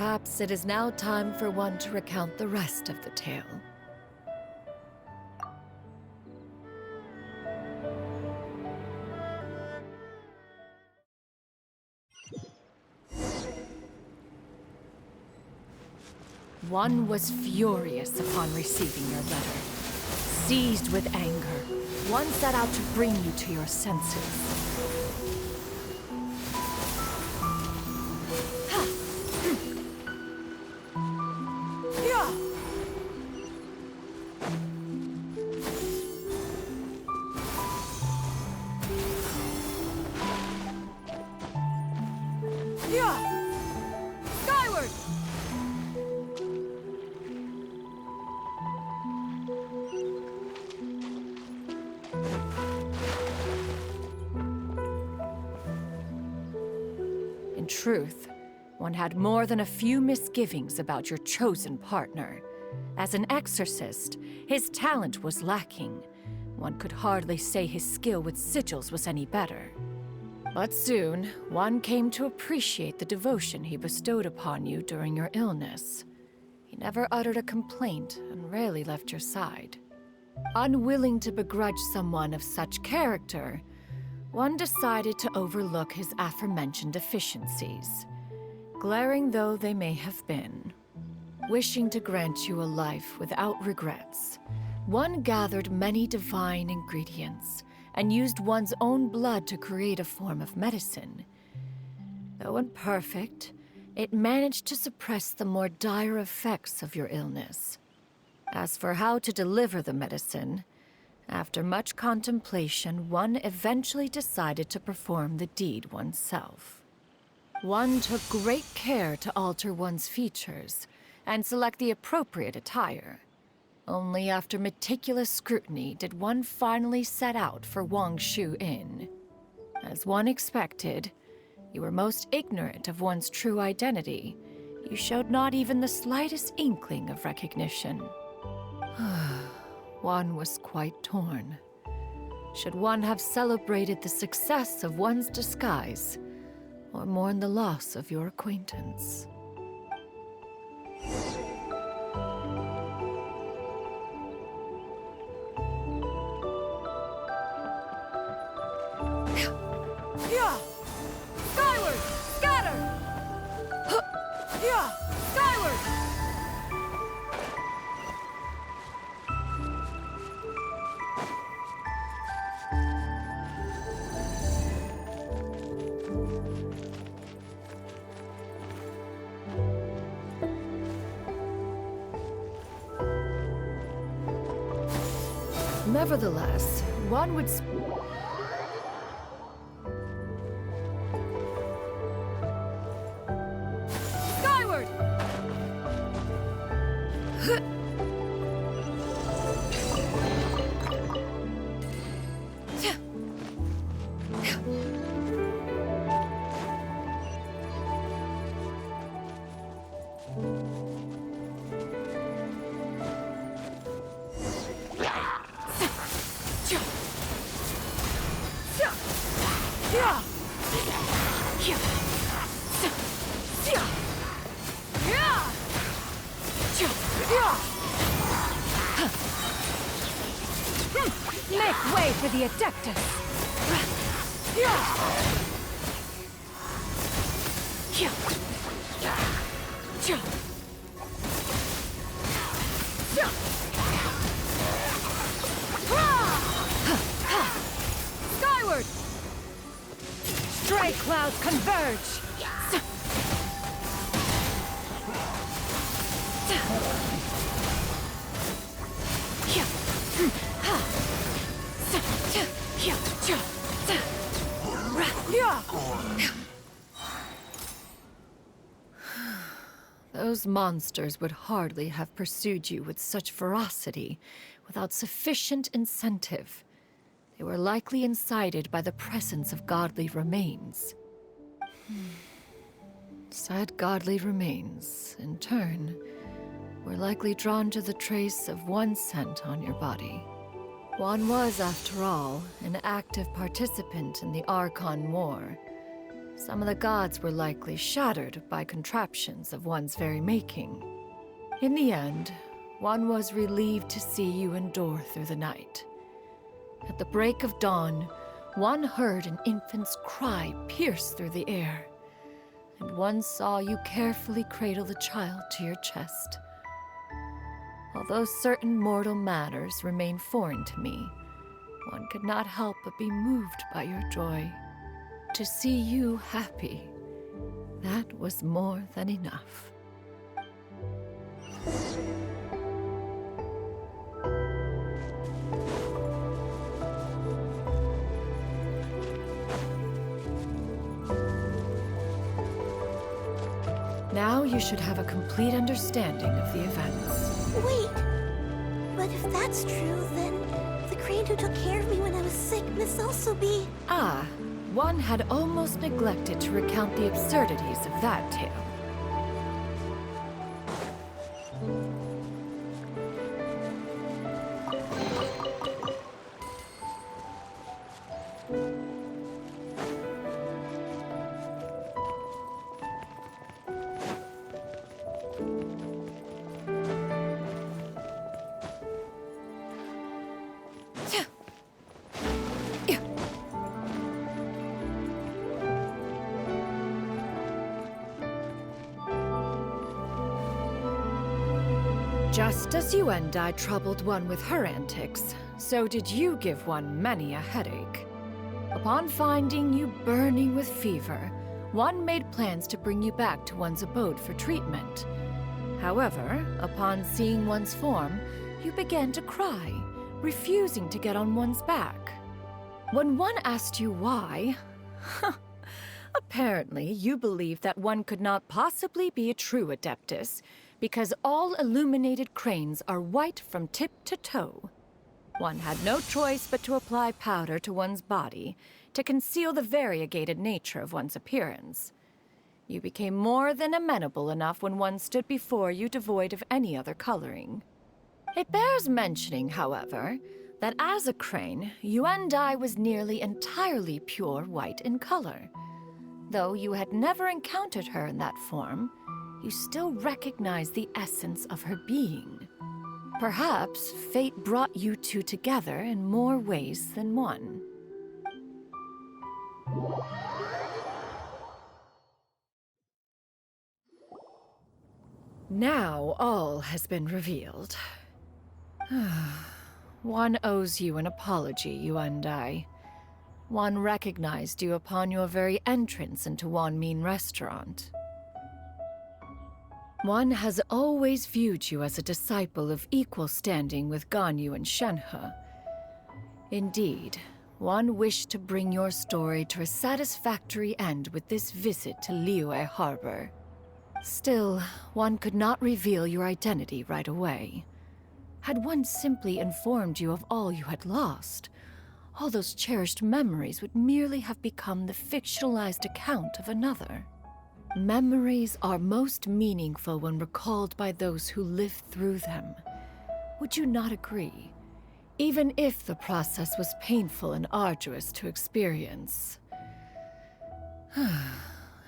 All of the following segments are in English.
Perhaps it is now time for one to recount the rest of the tale. One was furious upon receiving your letter. Seized with anger, one set out to bring you to your senses. Skyward! In truth, one had more than a few misgivings about your chosen partner. As an exorcist, his talent was lacking. One could hardly say his skill with sigils was any better. But soon, one came to appreciate the devotion he bestowed upon you during your illness. He never uttered a complaint and rarely left your side. Unwilling to begrudge someone of such character, one decided to overlook his aforementioned deficiencies, glaring though they may have been. Wishing to grant you a life without regrets, one gathered many divine ingredients and used one's own blood to create a form of medicine. Though imperfect, it managed to suppress the more dire effects of your illness. As for how to deliver the medicine, after much contemplation, one eventually decided to perform the deed oneself. One took great care to alter one's features and select the appropriate attire. Only after meticulous scrutiny did one finally set out for Wangshu Inn. As one expected, you were most ignorant of one's true identity. You showed not even the slightest inkling of recognition. One was quite torn. Should one have celebrated the success of one's disguise, or mourn the loss of your acquaintance? Yeah! Skyward! Scatter! Yeah! Skyward! Nevertheless, one would Skyward! make way for the Adeptus! Skyward! Stray clouds converge! Those monsters would hardly have pursued you with such ferocity without sufficient incentive. They were likely incited by the presence of godly remains. Said godly remains, in turn, were likely drawn to the trace of one scent on your body. One was, after all, an active participant in the Archon War. Some of the gods were likely shattered by contraptions of one's very making. In the end, one was relieved to see you endure through the night. At the break of dawn, one heard an infant's cry pierce through the air, and one saw you carefully cradle the child to your chest. Although certain mortal matters remain foreign to me, one could not help but be moved by your joy. To see you happy, that was more than enough. Now you should have a complete understanding of the events. Wait! But if that's true, then the crane who took care of me when I was sick must also be... Ah, one had almost neglected to recount the absurdities of that tale. Just as you and I troubled one with her antics, so did you give one many a headache. Upon finding you burning with fever, one made plans to bring you back to one's abode for treatment. However, upon seeing one's form, you began to cry, refusing to get on one's back. When one asked you why, apparently you believed that one could not possibly be a true Adeptus, because all illuminated cranes are white from tip to toe. One had no choice but to apply powder to one's body to conceal the variegated nature of one's appearance. You became more than amenable enough when one stood before you devoid of any other coloring. It bears mentioning, however, that as a crane, Yuendai was nearly entirely pure white in color. Though you had never encountered her in that form, you still recognize the essence of her being. Perhaps fate brought you two together in more ways than one. Now all has been revealed. One owes you an apology, you and I. One recognized you upon your very entrance into Wanmin Restaurant. One has always viewed you as a disciple of equal standing with Ganyu and Shenhe. Indeed, one wished to bring your story to a satisfactory end with this visit to Liyue Harbor. Still, one could not reveal your identity right away. Had one simply informed you of all you had lost, all those cherished memories would merely have become the fictionalized account of another. Memories are most meaningful when recalled by those who lived through them. Would you not agree? Even if the process was painful and arduous to experience.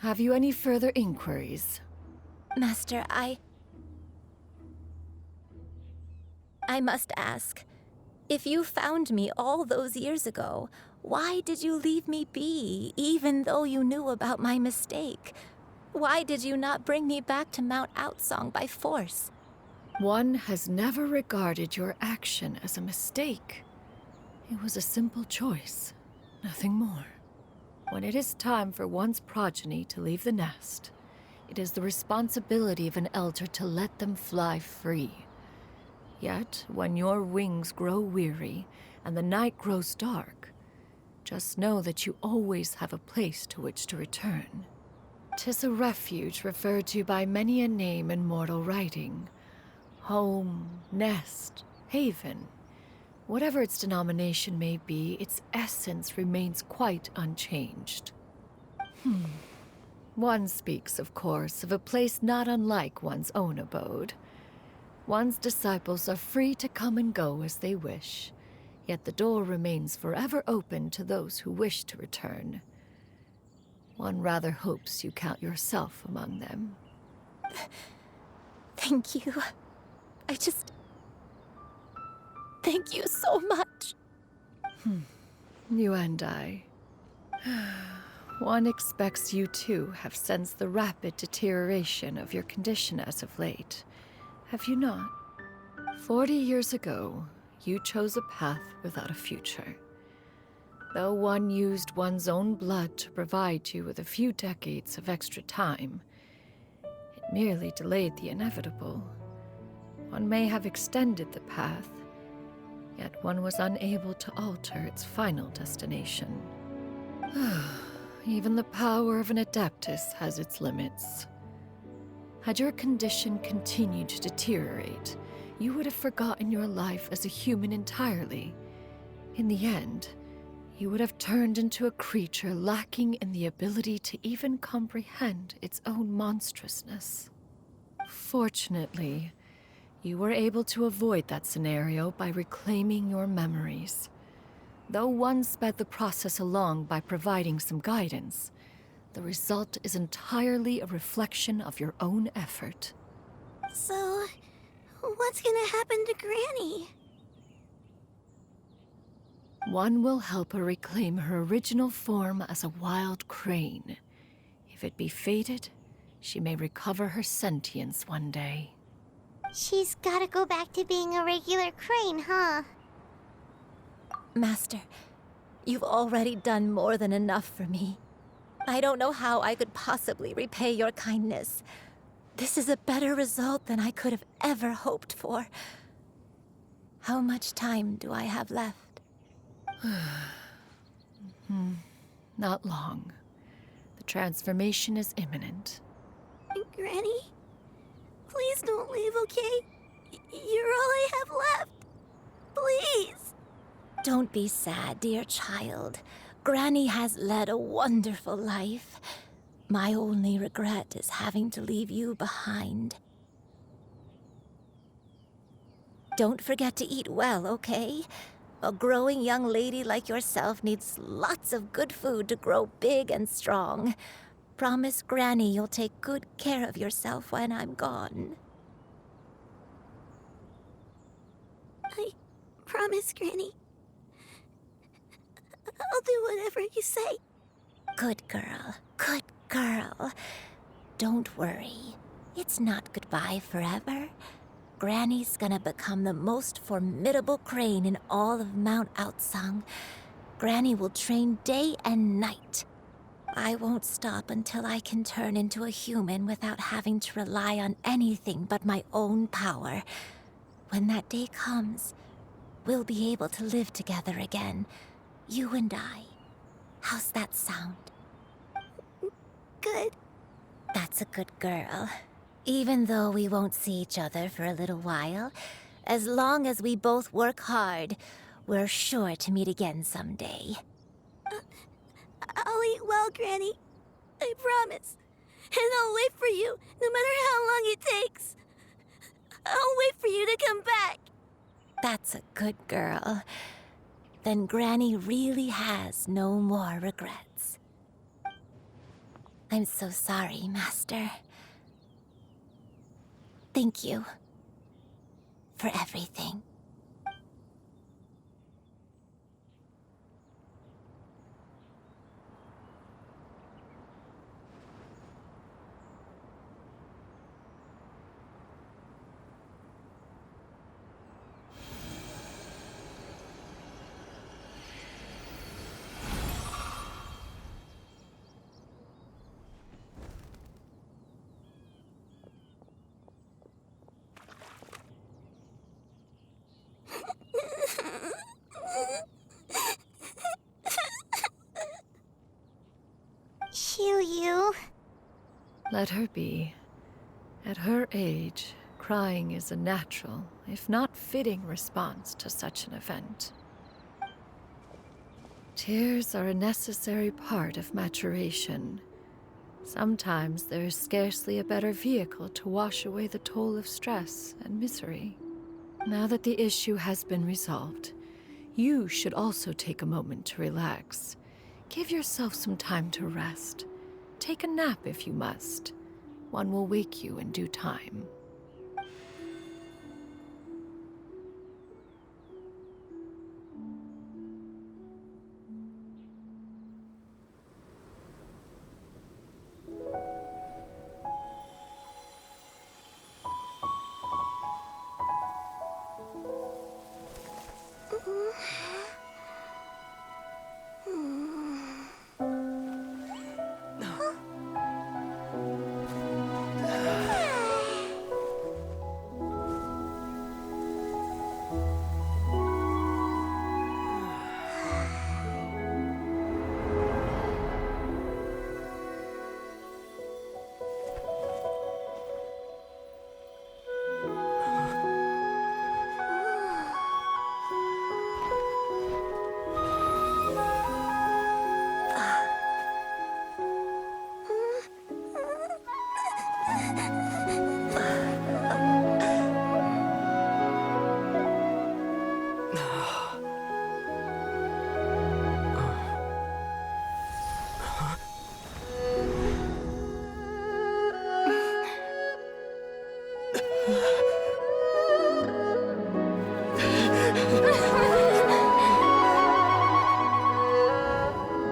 Have you any further inquiries? Master, I must ask, if you found me all those years ago, why did you leave me be, even though you knew about my mistake? Why did you not bring me back to Mount Outsong by force? One has never regarded your action as a mistake. It was a simple choice, nothing more. When it is time for one's progeny to leave the nest, it is the responsibility of an elder to let them fly free. Yet, when your wings grow weary and the night grows dark, just know that you always have a place to which to return. 'Tis a refuge referred to by many a name in mortal writing. Home, nest, haven. Whatever its denomination may be, its essence remains quite unchanged. One speaks, of course, of a place not unlike one's own abode. One's disciples are free to come and go as they wish, yet the door remains forever open to those who wish to return. One rather hopes you count yourself among them. Thank you. Thank you so much. You and I. One expects you too have sensed the rapid deterioration of your condition as of late. Have you not? 40 years ago, you chose a path without a future. Though one used one's own blood to provide you with a few decades of extra time, it merely delayed the inevitable. One may have extended the path, yet one was unable to alter its final destination. Even the power of an Adeptus has its limits. Had your condition continued to deteriorate, you would have forgotten your life as a human entirely. In the end, you would have turned into a creature lacking in the ability to even comprehend its own monstrousness. Fortunately, you were able to avoid that scenario by reclaiming your memories. Though one sped the process along by providing some guidance, the result is entirely a reflection of your own effort. So, what's gonna happen to Granny? One will help her reclaim her original form as a wild crane. If it be fated, she may recover her sentience one day. She's gotta go back to being a regular crane, huh? Master, you've already done more than enough for me. I don't know how I could possibly repay your kindness. This is a better result than I could have ever hoped for. How much time do I have left? Not long. The transformation is imminent. Granny? Please don't leave, okay? You're all I have left. Please. Don't be sad, dear child. Granny has led a wonderful life. My only regret is having to leave you behind. Don't forget to eat well, okay? A growing young lady like yourself needs lots of good food to grow big and strong. Promise Granny you'll take good care of yourself when I'm gone. I promise, Granny. I'll do whatever you say. Good girl. Good girl. Don't worry. It's not goodbye forever. Granny's gonna become the most formidable crane in all of Mount Outsung. Granny will train day and night. I won't stop until I can turn into a human without having to rely on anything but my own power. When that day comes, we'll be able to live together again. You and I. How's that sound? Good. That's a good girl. Even though we won't see each other for a little while, as long as we both work hard, we're sure to meet again someday. I'll eat well, Granny. I promise. And I'll wait for you, no matter how long it takes. I'll wait for you to come back. That's a good girl. Then Granny really has no more regrets. I'm so sorry, Master. Thank you for everything. Xianyun. Let her be. At her age, crying is a natural, if not fitting, response to such an event. Tears are a necessary part of maturation. Sometimes there is scarcely a better vehicle to wash away the toll of stress and misery. Now that the issue has been resolved, you should also take a moment to relax. Give yourself some time to rest. take a nap if you must. One will wake you in due time.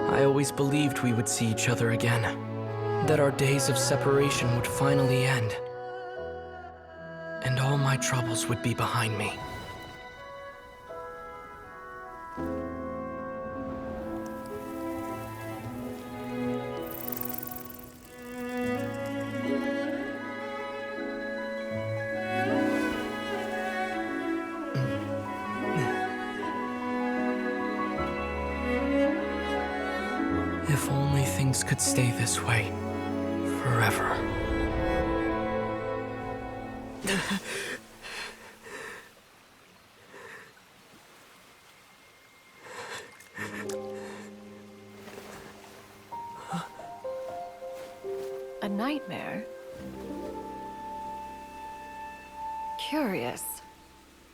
I always believed we would see each other again, that our days of separation would finally end, and all my troubles would be behind me. If only things could stay this way forever. A nightmare? Curious.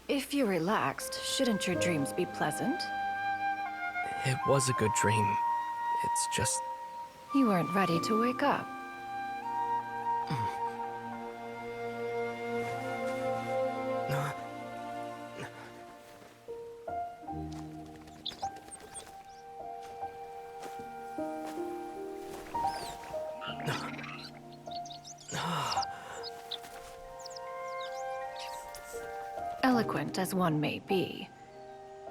If you're relaxed, shouldn't your dreams be pleasant? It was a good dream. It's just... You weren't ready to wake up. Eloquent as one may be,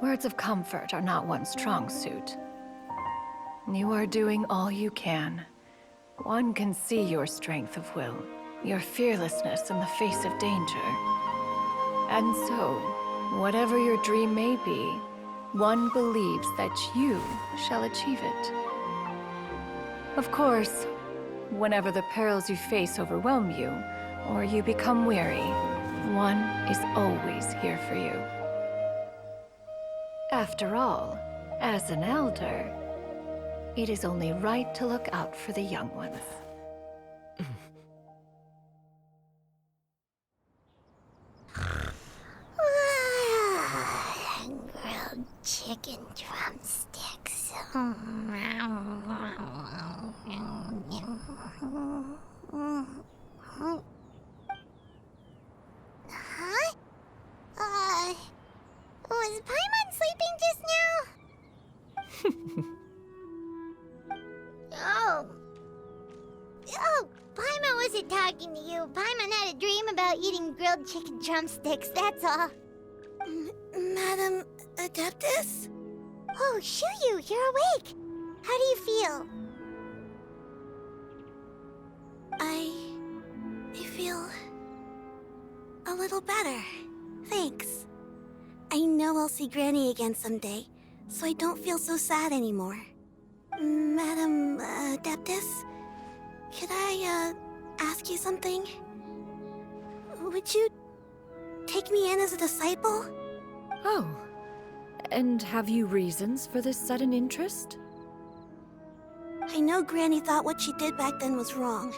words of comfort are not one's strong suit. You are doing all you can. One can see your strength of will, your fearlessness in the face of danger. And so, whatever your dream may be, one believes that you shall achieve it. Of course, whenever the perils you face overwhelm you, or you become weary, one is always here for you. After all, as an elder, it is only right to look out for the young ones. Grilled chicken drumsticks. Huh? Was Paimon sleeping just now? Oh, Paimon wasn't talking to you. Paimon had a dream about eating grilled chicken drumsticks, that's all. Madam Adeptus? Oh, Xianyun, you're awake. How do you feel? I feel a little better. Thanks. I know I'll see Granny again someday, so I don't feel so sad anymore. Madam Adeptus, could I ask you something? Would you take me in as a disciple? Oh, and have you reasons for this sudden interest? I know Granny thought what she did back then was wrong.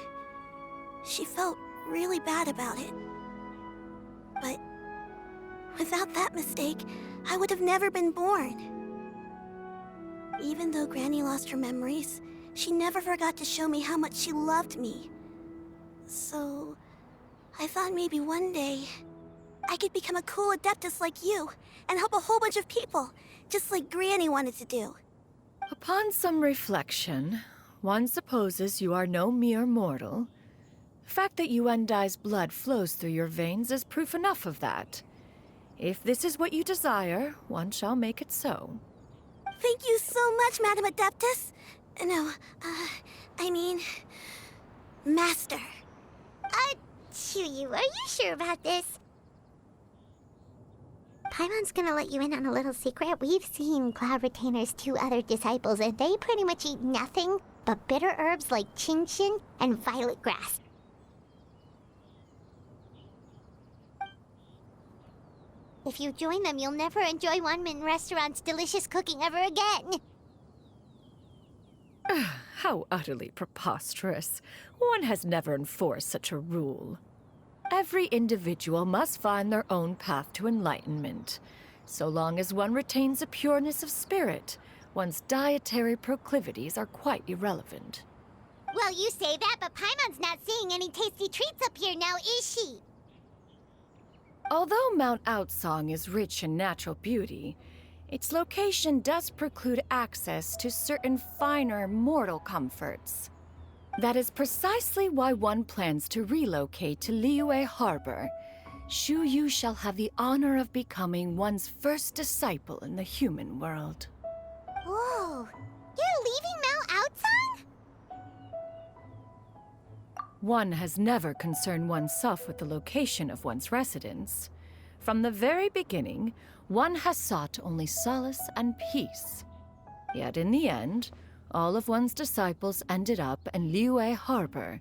She felt really bad about it. But without that mistake, I would have never been born. Even though Granny lost her memories, she never forgot to show me how much she loved me. So, I thought maybe one day I could become a cool Adeptus like you and help a whole bunch of people, just like Granny wanted to do. Upon some reflection, one supposes you are no mere mortal. The fact that Yuendai's blood flows through your veins is proof enough of that. If this is what you desire, one shall make it so. Thank you so much, Madam Adeptus. No, I mean, Master. Chuyu, are you sure about this? Paimon's gonna let you in on a little secret. We've seen Cloud Retainer's 2 other disciples, and they pretty much eat nothing but bitter herbs like Genshin and violet grass. If you join them, you'll never enjoy Wanmin Restaurant's delicious cooking ever again. How utterly preposterous. One has never enforced such a rule. Every individual must find their own path to enlightenment. So long as one retains a pureness of spirit, one's dietary proclivities are quite irrelevant. Well, you say that, but Paimon's not seeing any tasty treats up here now, is she? Although Mount Outsong is rich in natural beauty, its location does preclude access to certain finer mortal comforts. That is precisely why one plans to relocate to Liyue Harbor. Shu Yu shall have the honor of becoming one's first disciple in the human world. Whoa, you're leaving Mount Outsong? One has never concerned oneself with the location of one's residence. From the very beginning, one has sought only solace and peace. Yet in the end, all of one's disciples ended up in Liyue Harbor.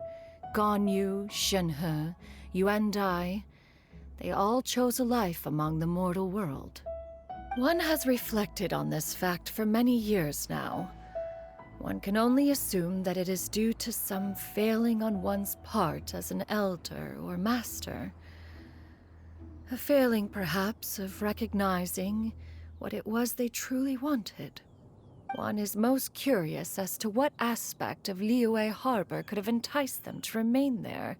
Ganyu, Shenhe, Yuandai. They all chose a life among the mortal world. One has reflected on this fact for many years now. One can only assume that it is due to some failing on one's part as an elder or master. A failing, perhaps, of recognizing what it was they truly wanted. One is most curious as to what aspect of Liyue Harbor could have enticed them to remain there.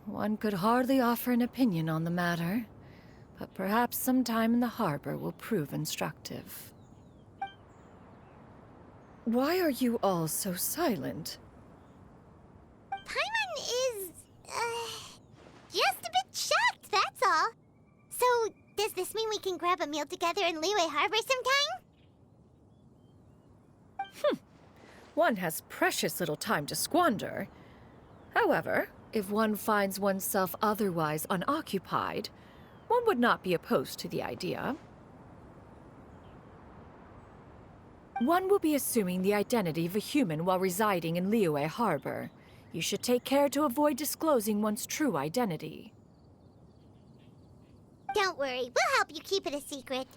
One could hardly offer an opinion on the matter, but perhaps some time in the harbor will prove instructive. Why are you all so silent? Paimon is, just a bit shocked, that's all. So, does this mean we can grab a meal together in Liyue Harbor sometime? One has precious little time to squander. However, if one finds oneself otherwise unoccupied, one would not be opposed to the idea. One will be assuming the identity of a human while residing in Liyue Harbor. You should take care to avoid disclosing one's true identity. Don't worry, we'll help you keep it a secret.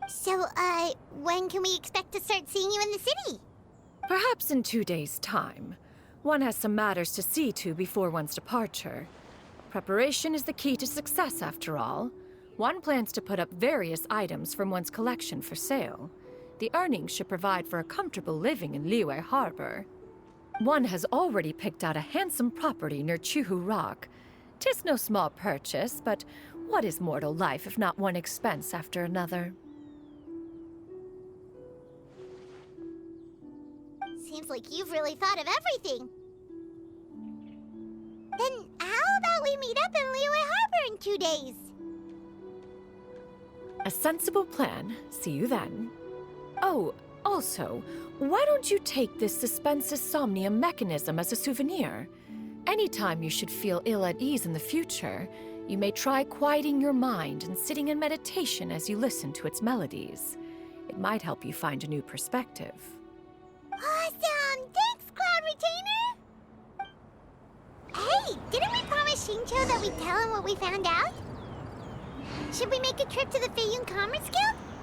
So, when can we expect to start seeing you in the city? Perhaps in 2 days' time. One has some matters to see to before one's departure. Preparation is the key to success, after all. One plans to put up various items from one's collection for sale. The earnings should provide for a comfortable living in Liyue Harbor. One has already picked out a handsome property near Chuhu Rock. 'Tis no small purchase, but what is mortal life if not one expense after another? Seems like you've really thought of everything. Then how about we meet up in Liyue Harbor in 2 days? A sensible plan. See you then. Oh, also, why don't you take this suspensus somnium mechanism as a souvenir? Anytime you should feel ill at ease in the future, you may try quieting your mind and sitting in meditation as you listen to its melodies. It might help you find a new perspective. Awesome! Thanks, Cloud Retainer! Hey, didn't we promise Shincho that we'd tell him what we found out? Should we make a trip to the Feiyun Commerce Guild?